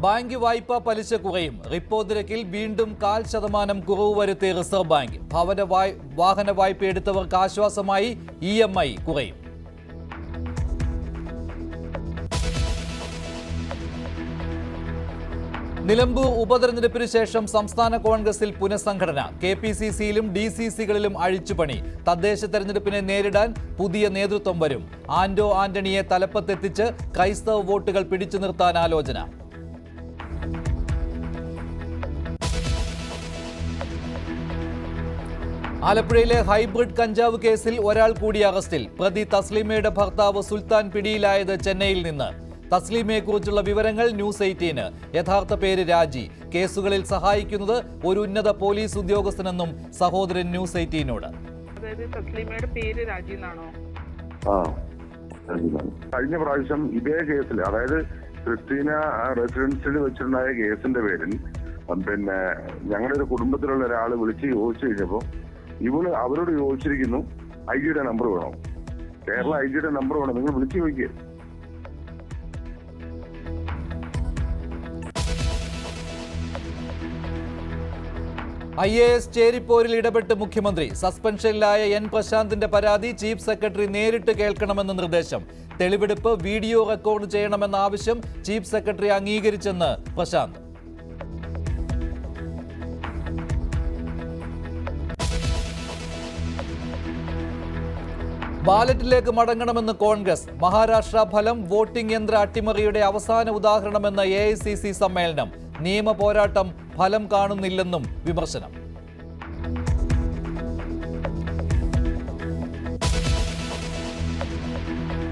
Bank വായ്പാ പലിശ കുറയും. റിപ്പോ നിരക്കിൽ വീണ്ടും 0.5% കുറവ് വരുത്തി റിസർവ് ബാങ്ക്. വാഹന വായ്പ എടുത്തവർക്ക് ആശ്വാസമായി EMI കുറയും. നിലമ്പൂർ ഉപതെരഞ്ഞെടുപ്പിന് ശേഷം സംസ്ഥാന കോൺഗ്രസിൽ പുനഃസംഘടന. KPCCയിലും DCCകളിലും അഴിച്ചുപണി. തദ്ദേശ തെരഞ്ഞെടുപ്പിനെ നേരിടാൻ പുതിയ നേതൃത്വം വരും. ആന്റണിയെ തലപ്പത്തെത്തിച്ച് ക്രൈസ്തവ വോട്ടുകൾ പിടിച്ചു നിർത്താൻ ആലോചന. ആലപ്പുഴയിലെ ഹൈബ്രിഡ് കഞ്ചാവ് കേസിൽ ഒരാൾ കൂടി അറസ്റ്റിൽ. പ്രതി തസ്ലീമയുടെ ഭർത്താവ് സുൽത്താൻ പിടിയിലായത് ചെന്നൈയിൽ നിന്ന്. തസ്ലീമയെക്കുറിച്ചുള്ള വിവരങ്ങൾ ന്യൂസ് 18. യഥാർത്ഥ പേര് രാജി. കേസുകളിൽ സഹായിക്കുന്നത് ഒരു ഉന്നത പോലീസ് ഉദ്യോഗസ്ഥനെന്നും സഹോദരൻ ന്യൂസ് 18നോട്. തസ്ലീമയുടെ പേര് രാജി എന്നാണോ? കഴിഞ്ഞ പ്രാവശ്യം ഇതേ കേസിൽ, അതായത് ക്രിസ്റ്റീന റെസിഡൻസിൽ വെച്ചിട്ടുണ്ടായ കേസിന്റെ പേരിൽ ഞങ്ങളുടെ ഒരു കുടുംബത്തിലുള്ള ഒരാൾ വിളിച്ച് ചോദിച്ചു കഴിഞ്ഞപ്പോൾ അവരോട് ചോദിച്ചിരിക്കുന്നു IG-യുടെ നമ്പർ വേണോ, കേരള IG-യുടെ നമ്പർ വേണോ, നിങ്ങൾ വിളിച്ചു ചോദിക്കുക. IAS ചേരിപ്പോരിൽ ഇടപെട്ട് മുഖ്യമന്ത്രി. സസ്പെൻഷനിലായ N പ്രശാന്തിന്റെ പരാതി ചീഫ് സെക്രട്ടറി നേരിട്ട് കേൾക്കണമെന്ന നിർദ്ദേശം. തെളിവെടുപ്പ് വീഡിയോ റെക്കോർഡ് ചെയ്യണമെന്ന ആവശ്യം ചീഫ് സെക്രട്ടറി അംഗീകരിച്ചെന്ന് പ്രശാന്ത്. ബാലറ്റിലേക്ക് മടങ്ങണമെന്ന് കോൺഗ്രസ്. മഹാരാഷ്ട്ര ഫലം വോട്ടിംഗ് യന്ത്ര അട്ടിമറിയുടെ അവസാന ഉദാഹരണമെന്ന് AICC സമ്മേളനം. നിയമ പോരാട്ടം ഫലം കാണുന്നില്ലെന്നും വിമർശനം.